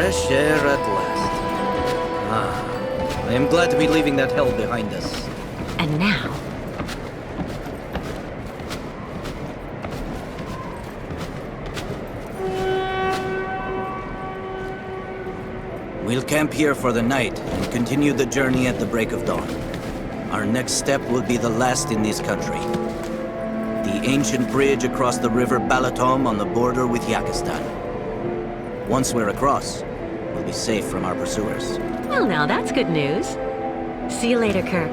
Fresh air at last. Ah, I am glad to be leaving that hell behind us. And now... We'll camp here for the night and continue the journey at the break of dawn. Our next step will be the last in this country. The ancient bridge across the river Balatom on the border with Yakistan. Once we're across, we'll be safe from our pursuers. Well, now that's good news. See you later, Kirk.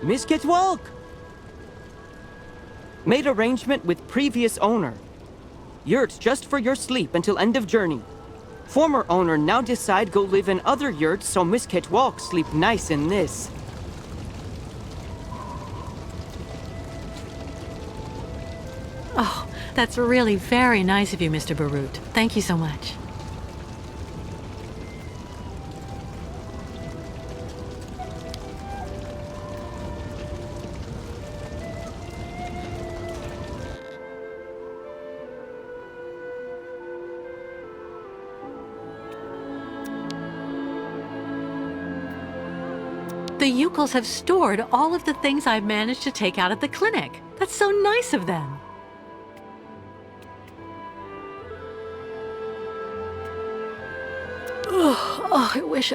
Miss Walk! Made arrangement with previous owner. Yurts just for your sleep until end of journey. Former owner now decide go live in other yurts so Miss Walk sleep nice in this. Oh, that's really very nice of you, Mr. Barut. Thank you so much. The Youkols have stored all of the things I've managed to take out at the clinic. That's so nice of them. Oh, I wish.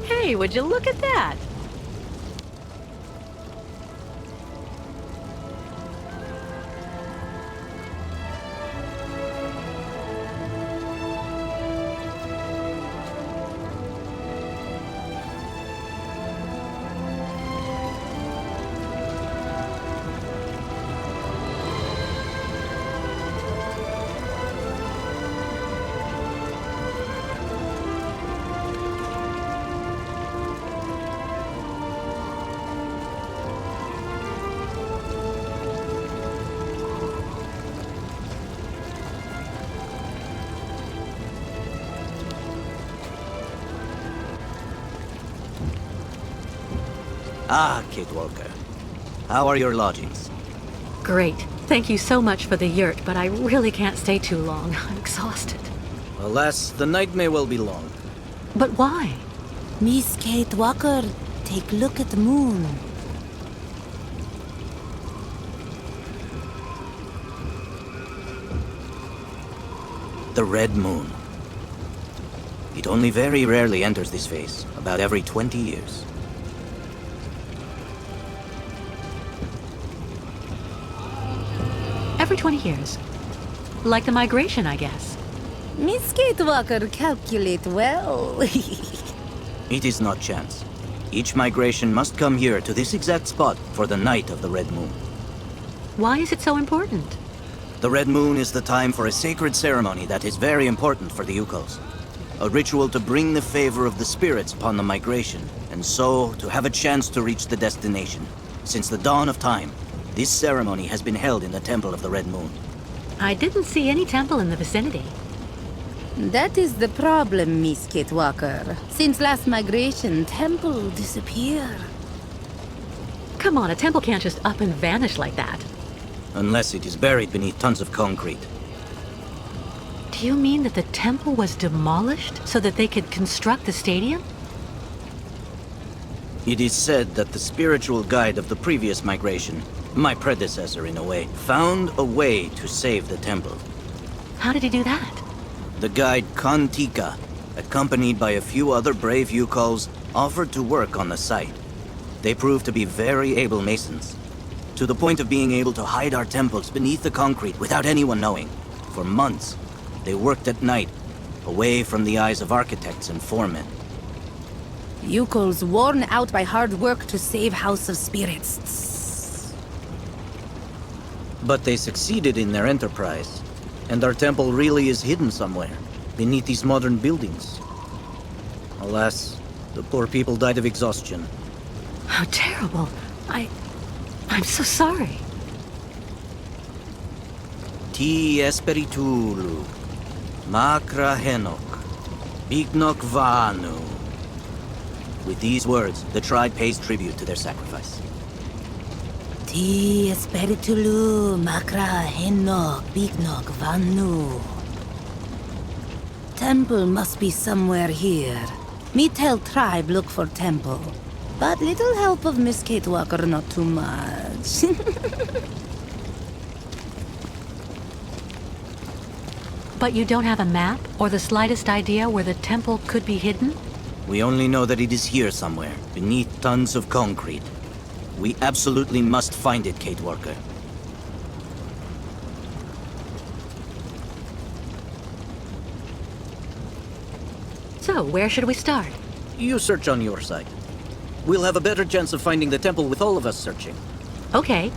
Hey, would you look at that? Ah, Kate Walker. How are your lodgings? Great. Thank you so much for the yurt, but I really can't stay too long. I'm exhausted. Alas, the night may well be long. But why? Miss Kate Walker, take a look at the moon. The Red Moon. It only very rarely enters this phase, about every 20 years. Every 20 years. Like the migration, I guess. Miss Kate Walker calculate well. It is not chance. Each migration must come here to this exact spot for the night of the Red Moon. Why is it so important? The Red Moon is the time for a sacred ceremony that is very important for the Youkols. A ritual to bring the favor of the spirits upon the migration, and so to have a chance to reach the destination. Since the dawn of time, this ceremony has been held in the Temple of the Red Moon. I didn't see any temple in the vicinity. That is the problem, Miss Kate Walker. Since last migration, temple disappear. Come on, a temple can't just up and vanish like that. Unless it is buried beneath tons of concrete. Do you mean that the temple was demolished so that they could construct the stadium? It is said that the spiritual guide of the previous migration, my predecessor in a way, found a way to save the temple. How did he do that? The guide Kantika, accompanied by a few other brave Youkols, offered to work on the site. They proved to be very able masons. to the point of being able to hide our temples beneath the concrete without anyone knowing. For months, they worked at night, away from the eyes of architects and foremen. Youkol's worn out by hard work to save House of Spirits. But they succeeded in their enterprise, and our temple really is hidden somewhere, beneath these modern buildings. Alas, the poor people died of exhaustion. How terrible. I'm so sorry. Ti espiritulu, makra henok, bignok vanu. With these words, the tribe pays tribute to their sacrifice. Ti espiritulu makra henok bignok vanu. Temple must be somewhere here. Me tell tribe look for temple. But little help of Miss Kate Walker, not too much. But you don't have a map or the slightest idea where the temple could be hidden? We only know that it is here somewhere, beneath tons of concrete. We absolutely must find it, Kate Walker. So, where should we start? You search on your side. We'll have a better chance of finding the temple with all of us searching. Okay.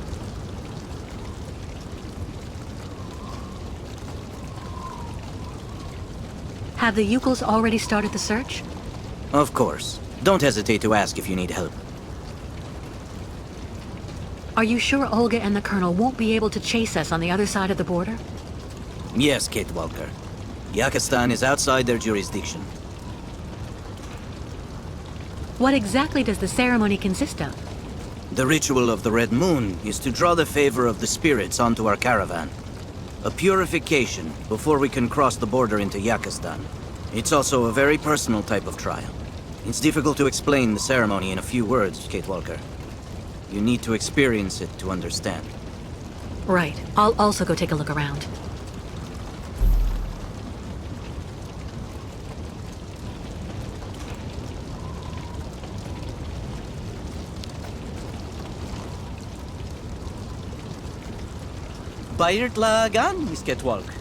Have the Youkols already started the search? Of course. Don't hesitate to ask if you need help. Are you sure Olga and the Colonel won't be able to chase us on the other side of the border? Yes, Kate Walker. Yakistan is outside their jurisdiction. What exactly does the ceremony consist of? The ritual of the Red Moon is to draw the favor of the spirits onto our caravan. A purification before we can cross the border into Yakistan. It's also a very personal type of trial. It's difficult to explain the ceremony in a few words, Kate Walker. You need to experience it to understand. Right. I'll also go take a look around. Bayert lagan, Miss Kate Walker.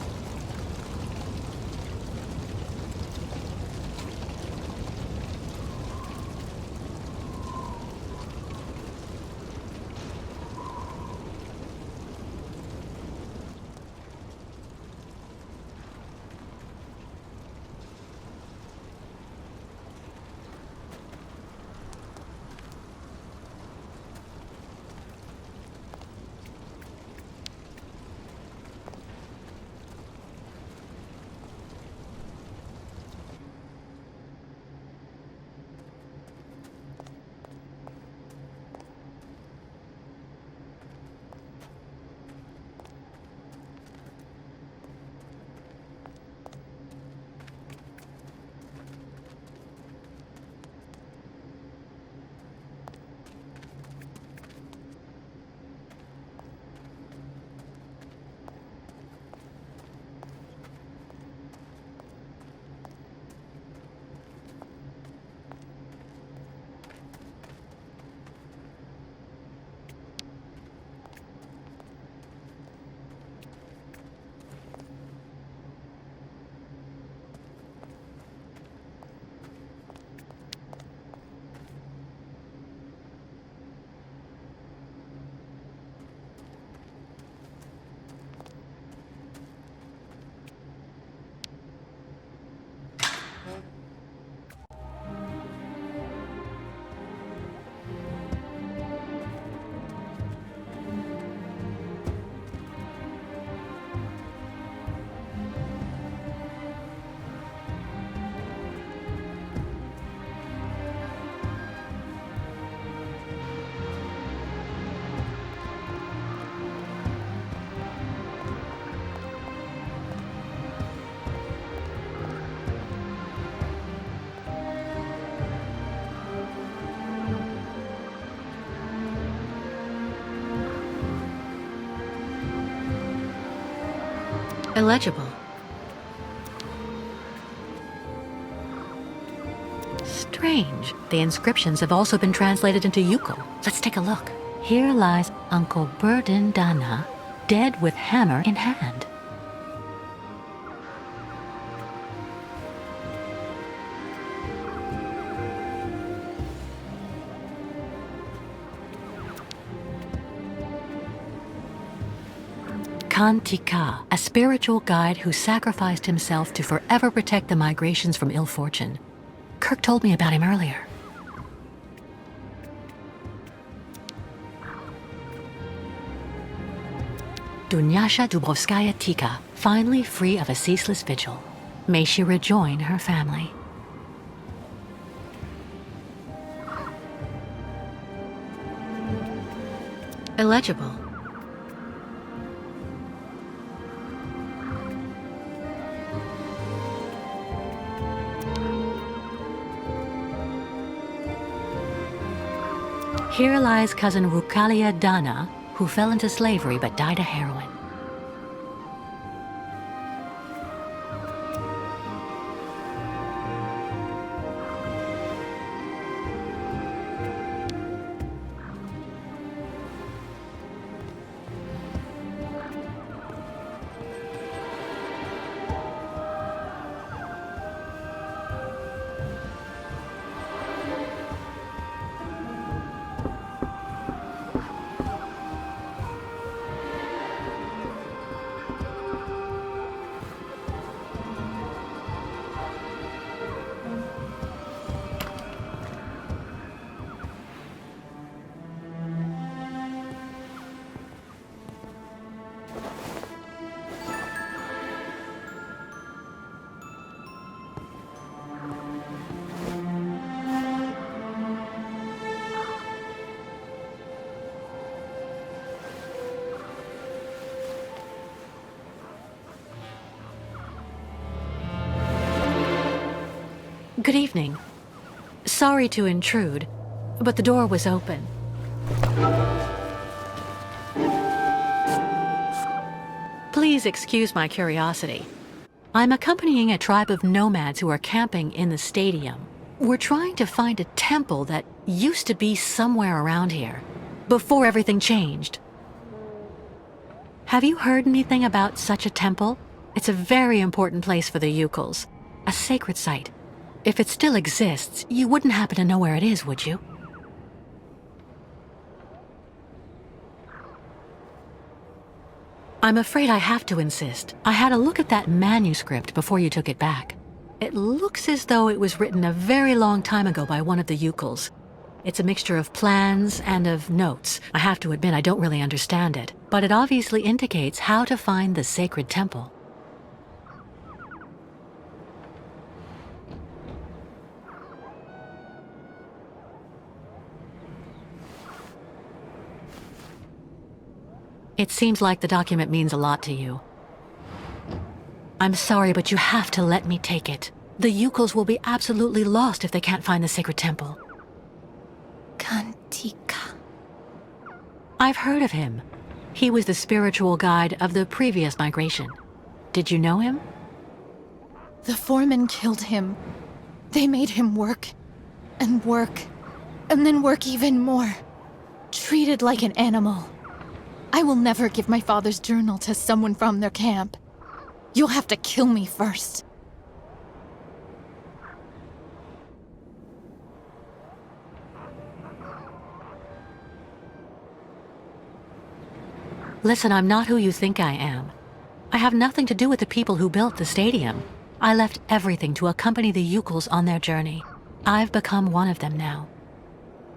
Illegible. Strange. The inscriptions have also been translated into Youkol. Let's take a look. Here lies Uncle Burden Dana, dead with hammer in hand. Kantika, a spiritual guide who sacrificed himself to forever protect the migrations from ill fortune. Kirk told me about him earlier. Dunyasha Dubrovskaya Tika, finally free of a ceaseless vigil. May she rejoin her family. Illegible. Here lies cousin Rukalia Dana, who fell into slavery but died of heroin. Good evening. Sorry to intrude, but the door was open. Please excuse my curiosity. I'm accompanying a tribe of nomads who are camping in the stadium. We're trying to find a temple that used to be somewhere around here, before everything changed. Have you heard anything about such a temple? It's a very important place for the Youkols, a sacred site. If it still exists, you wouldn't happen to know where it is, would you? I'm afraid I have to insist. I had a look at that manuscript before you took it back. It looks as though it was written a very long time ago by one of the Youkols. It's a mixture of plans and of notes. I have to admit I don't really understand it, but it obviously indicates how to find the sacred temple. It seems like the document means a lot to you. I'm sorry, but you have to let me take it. The Youkols will be absolutely lost if they can't find the sacred temple. Kantika. I've heard of him. He was the spiritual guide of the previous migration. Did you know him? The foreman killed him. They made him work, and then work even more. Treated like an animal. I will never give my father's journal to someone from their camp. You'll have to kill me first. Listen, I'm not who you think I am. I have nothing to do with the people who built the stadium. I left everything to accompany the Youkols on their journey. I've become one of them now.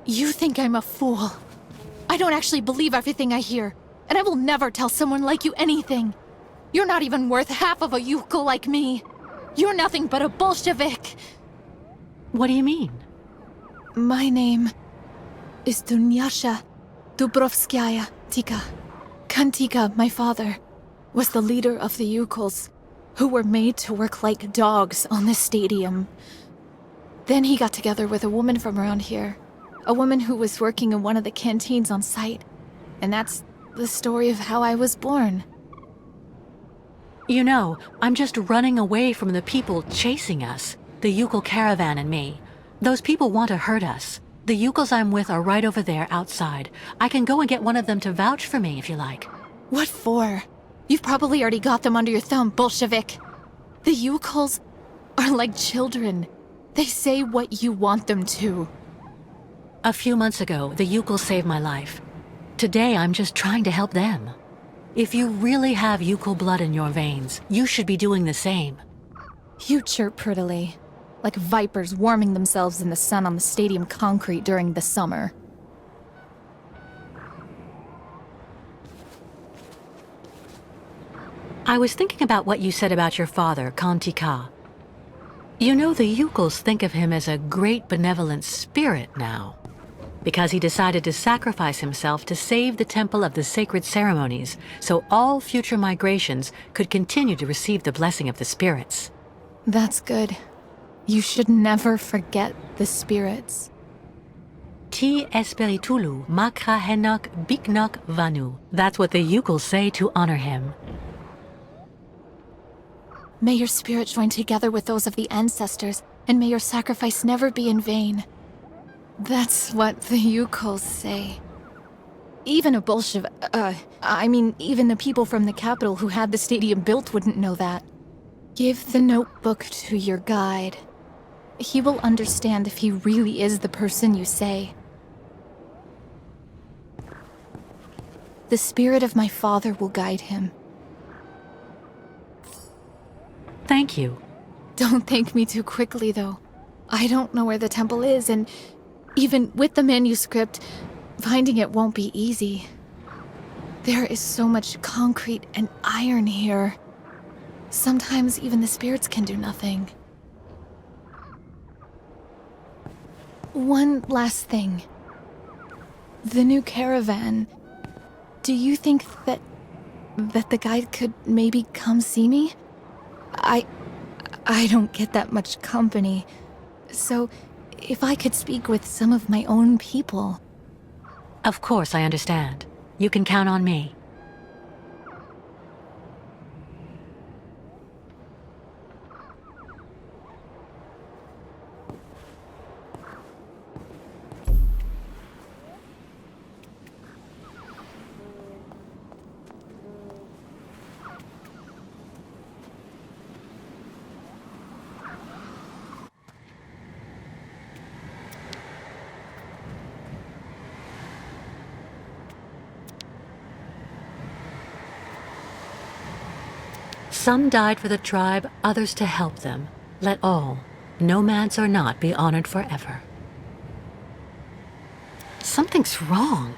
You think I'm a fool. I don't actually believe everything I hear, and I will never tell someone like you anything. You're not even worth half of a Youkol like me. You're nothing but a Bolshevik. What do you mean? My name is Dunyasha Dubrovskaya Tika. Kantika, my father, was the leader of the Youkols, who were made to work like dogs on the stadium. Then he got together with a woman from around here, a woman who was working in one of the canteens on site. And that's the story of how I was born. You know, I'm just running away from the people chasing us, the Youkol caravan and me. Those people want to hurt us. The Youkols I'm with are right over there outside. I can go and get one of them to vouch for me if you like. What for? You've probably already got them under your thumb, Bolshevik. The Youkols are like children. They say what you want them to. A few months ago, the Youkols saved my life. Today, I'm just trying to help them. If you really have Youkol blood in your veins, you should be doing the same. You chirp prettily, like vipers warming themselves in the sun on the stadium concrete during the summer. I was thinking about what you said about your father, Kantika. You know, the Youkols think of him as a great benevolent spirit now, because he decided to sacrifice himself to save the Temple of the Sacred Ceremonies, so all future migrations could continue to receive the blessing of the spirits. That's good. You should never forget the spirits. Ti Espiritulu Makra Henok Biknok Vanu. That's what the Youkols say to honor him. May your spirit join together with those of the ancestors, and may your sacrifice never be in vain. That's what the Youkols say. Even a Bolshevik, even the people from the capital who had the stadium built wouldn't know that. Give the notebook to your guide. He will understand if he really is the person you say. The spirit of my father will guide him. Thank you. Don't thank me too quickly, though. I don't know where the temple is, and even with the manuscript, finding it won't be easy. There is so much concrete and iron here. Sometimes even the spirits can do nothing. One last thing. The new caravan. Do you think that the guide could maybe come see me? I don't get that much company. So, if I could speak with some of my own people. Of course, I understand. You can count on me. Some died for the tribe, others to help them. Let all, nomads or not, be honored forever. Something's wrong.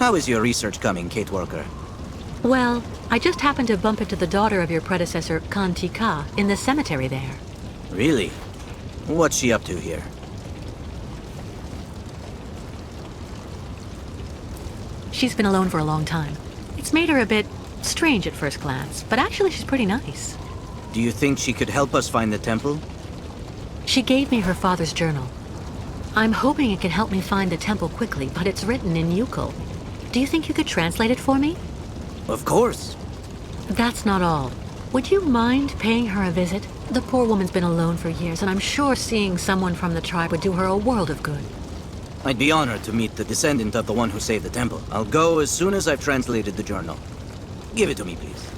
How is your research coming, Kate Walker? Well, I just happened to bump into the daughter of your predecessor, Kantika, in the cemetery there. Really? What's she up to here? She's been alone for a long time. It's made her a bit strange at first glance, but actually she's pretty nice. Do you think she could help us find the temple? She gave me her father's journal. I'm hoping it can help me find the temple quickly, but it's written in Youkol. Do you think you could translate it for me? Of course. That's not all. Would you mind paying her a visit? The poor woman's been alone for years, and I'm sure seeing someone from the tribe would do her a world of good. I'd be honored to meet the descendant of the one who saved the temple. I'll go as soon as I've translated the journal. Give it to me, please.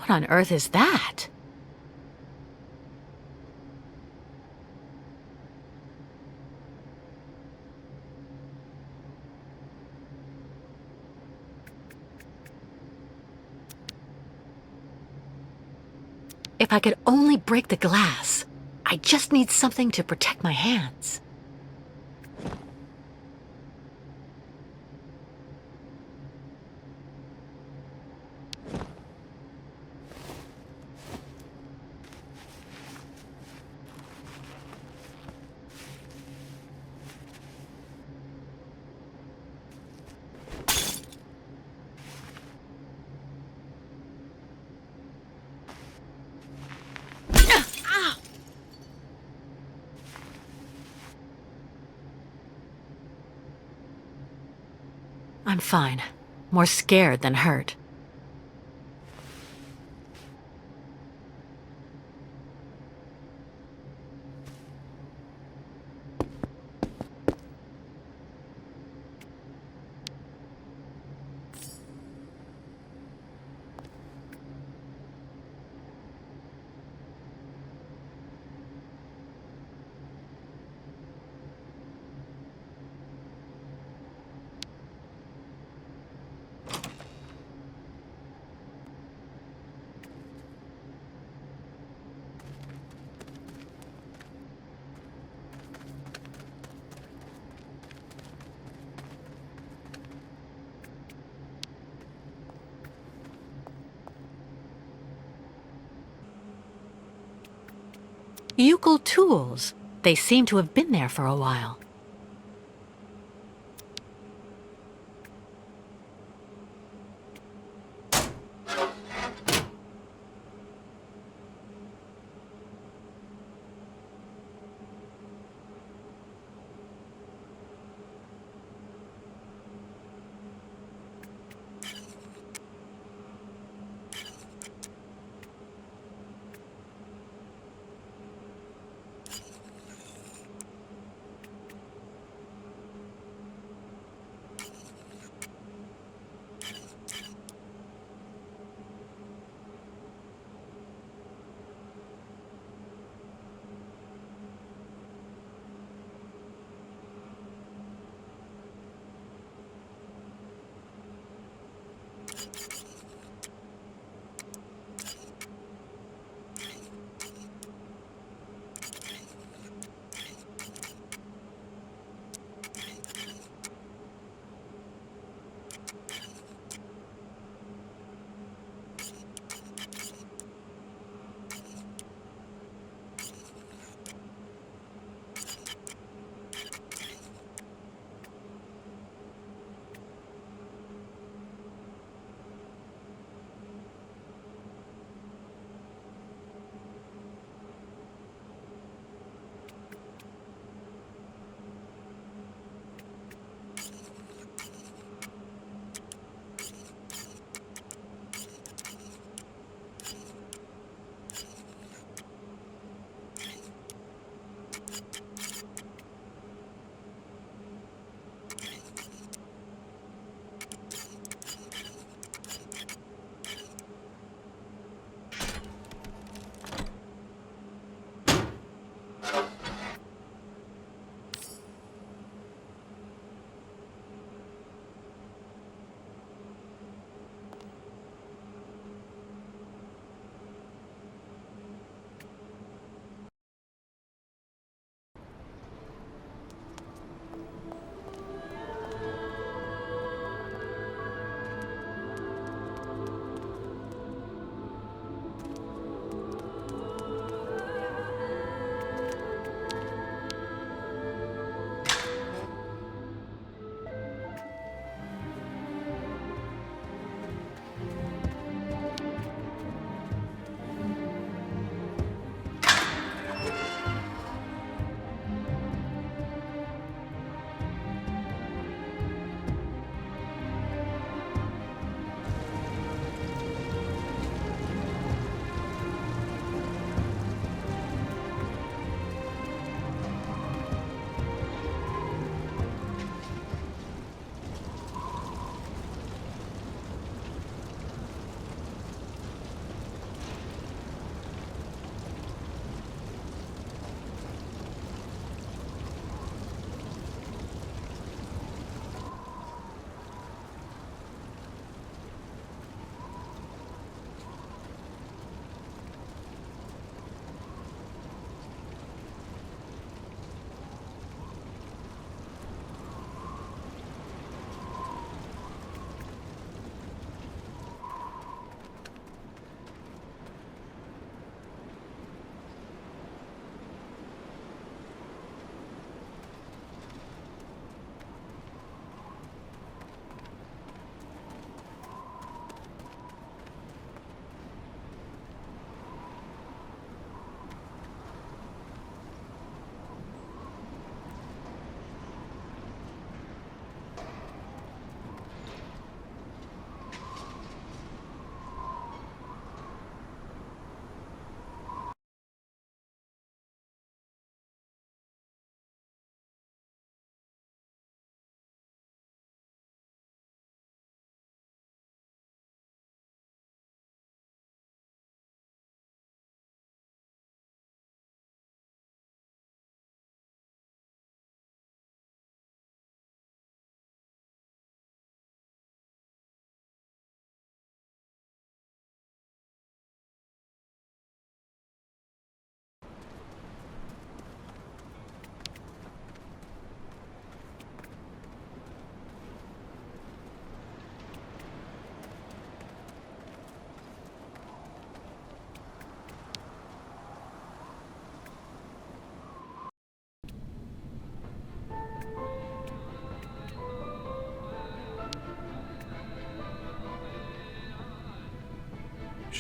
What on earth is that? If I could only break the glass. I just need something to protect my hands. I'm fine. More scared than hurt. Youkol tools. They seem to have been there for a while.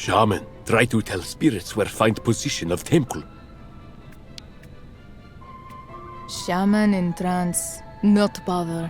Shaman, try to tell spirits where find position of temple. Shaman in trance. Not bother.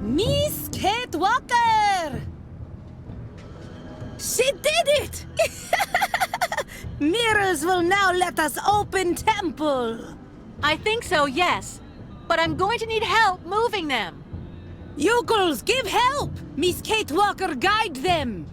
Miss Kate Walker! She did it! Mirrors will now let us open temple. I think so, yes. But I'm going to need help moving them. Youkols, give help! Miss Kate Walker, guide them!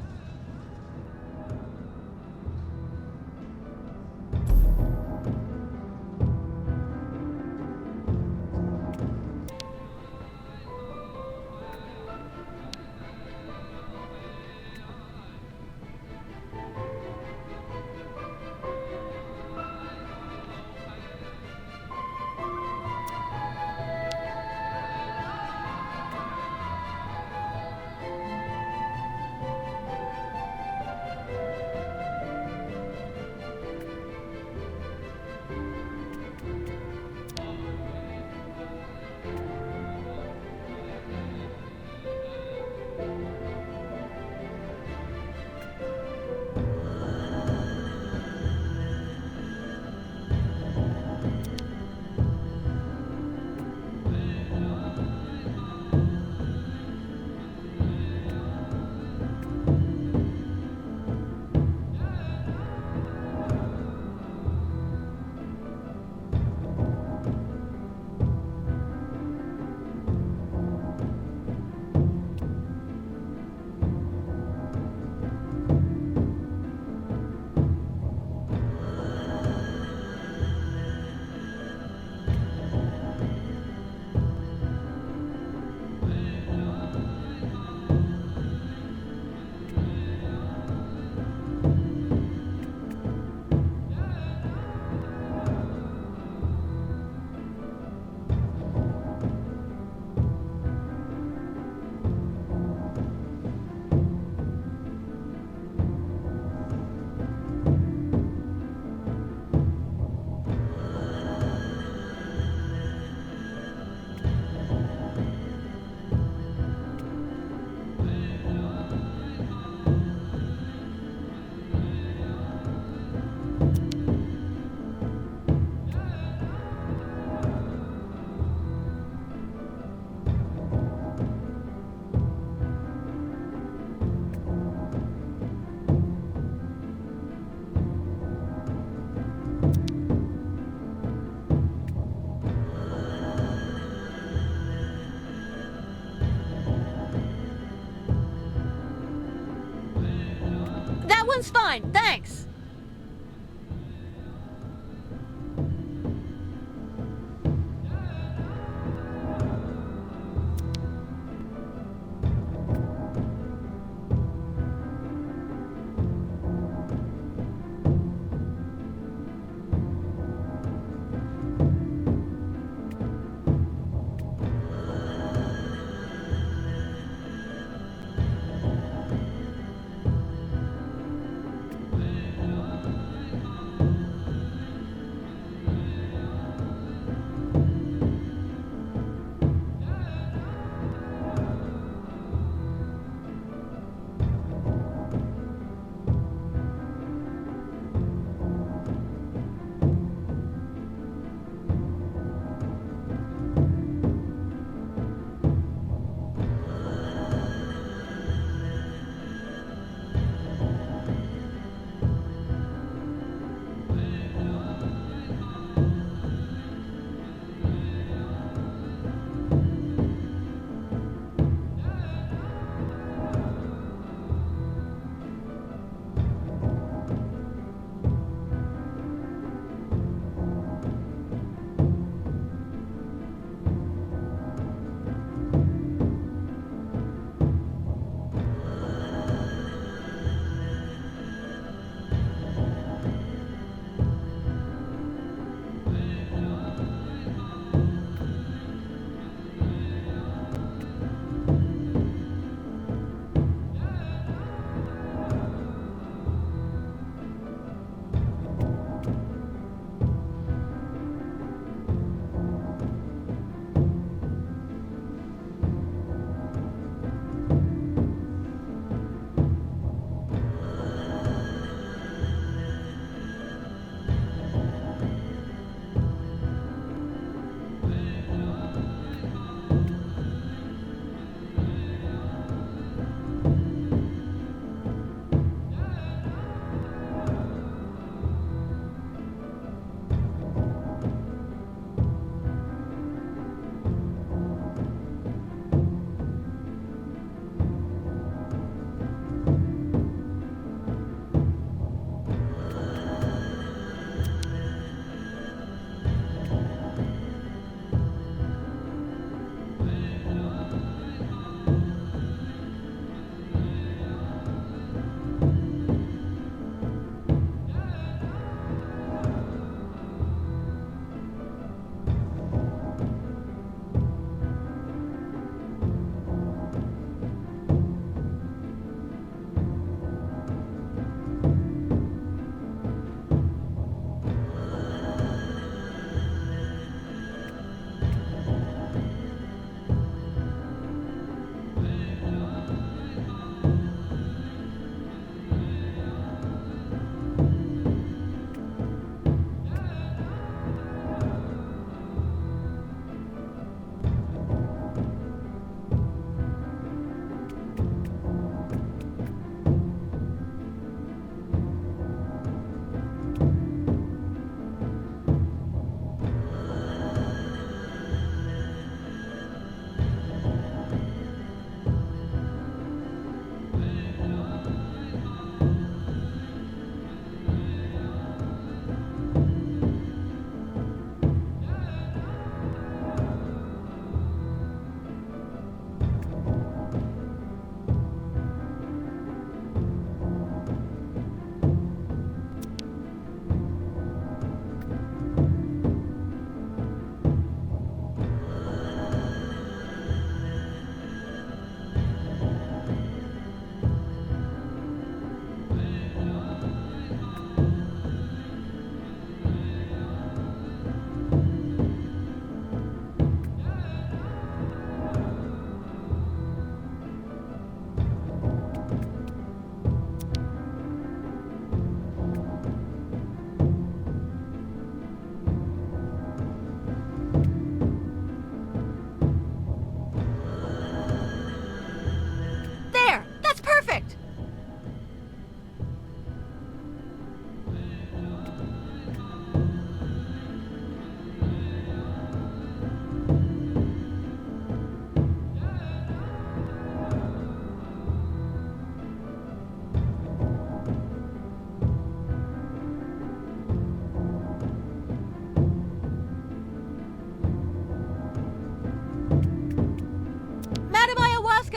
One's fine, thanks.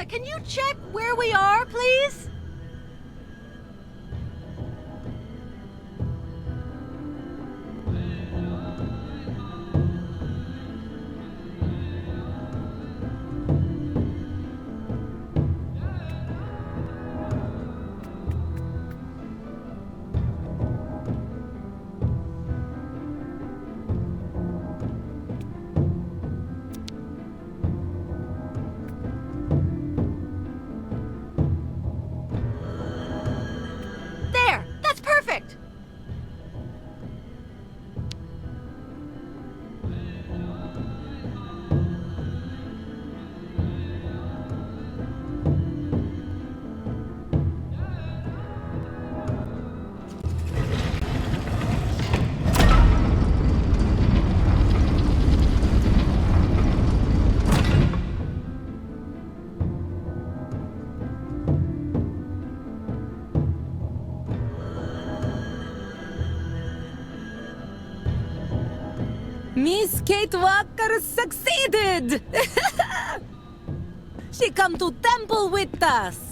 Tika, can you check where we are, please? There! That's perfect! Miss Kate Walker succeeded! She come to temple with us!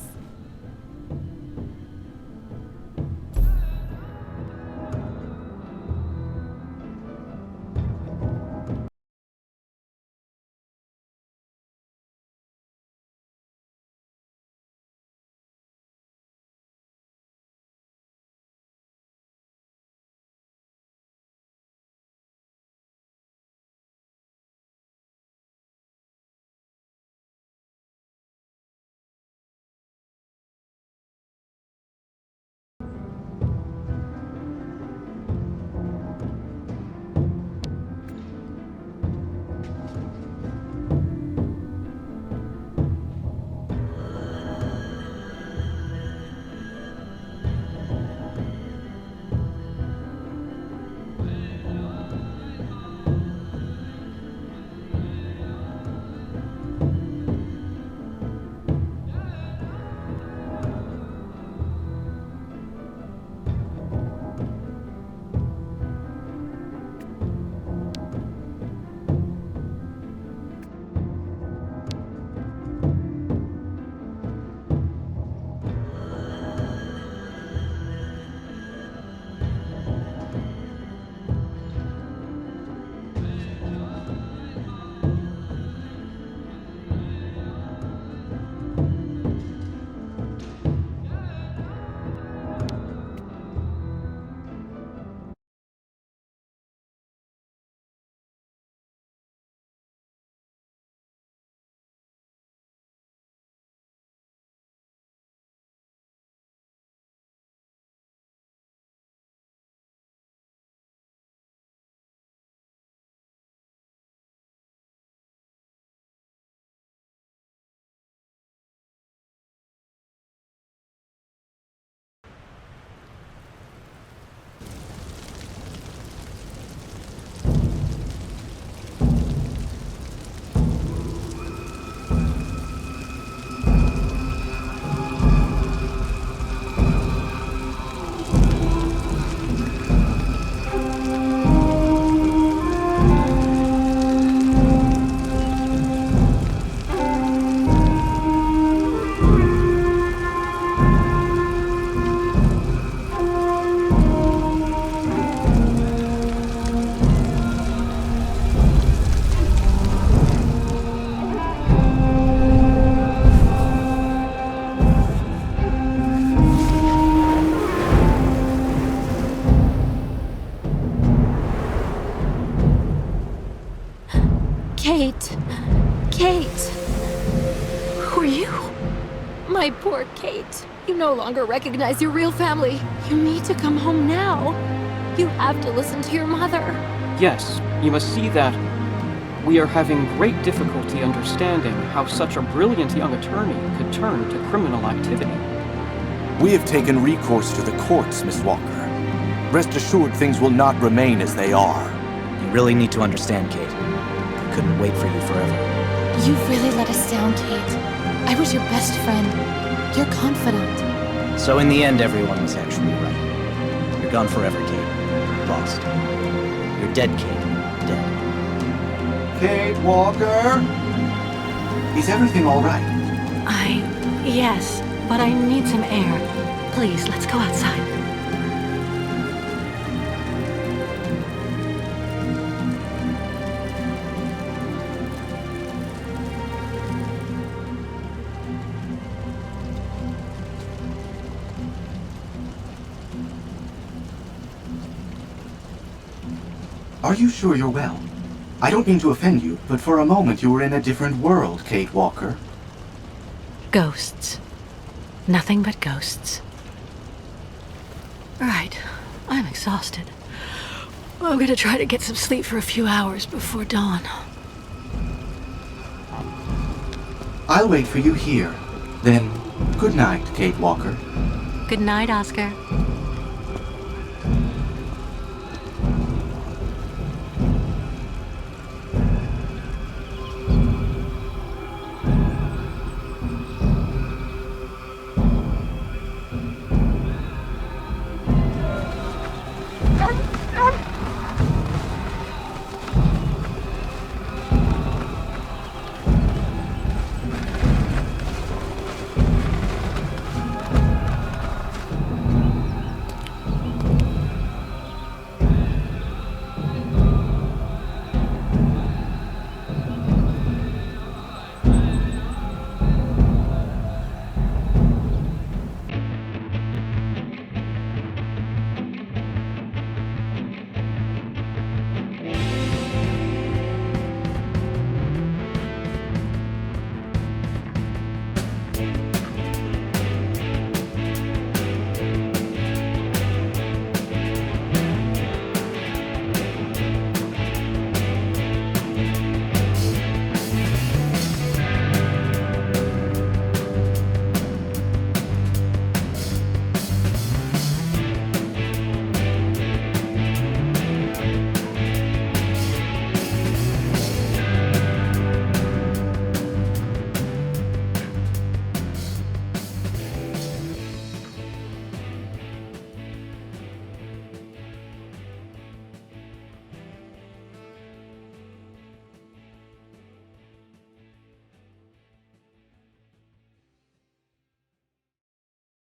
Kate. Kate. Who are you? My poor Kate. You no longer recognize your real family. You need to come home now. You have to listen to your mother. Yes, you must see that we are having great difficulty understanding how such a brilliant young attorney could turn to criminal activity. We have taken recourse to the courts, Miss Walker. Rest assured things will not remain as they are. You really need to understand, Kate. I couldn't wait for you forever. You really let us down, Kate. I was your best friend. You're confident. So in the end, everyone was actually right. You're gone forever, Kate. Lost. You're dead, Kate. Dead. Kate Walker? Is everything all right? Yes, but I need some air. Please, let's go outside. Are you sure you're well? I don't mean to offend you, but for a moment you were in a different world, Kate Walker. Ghosts. Nothing but ghosts. Right. I'm exhausted. I'm gonna try to get some sleep for a few hours before dawn. I'll wait for you here. Then, good night, Kate Walker. Good night, Oscar.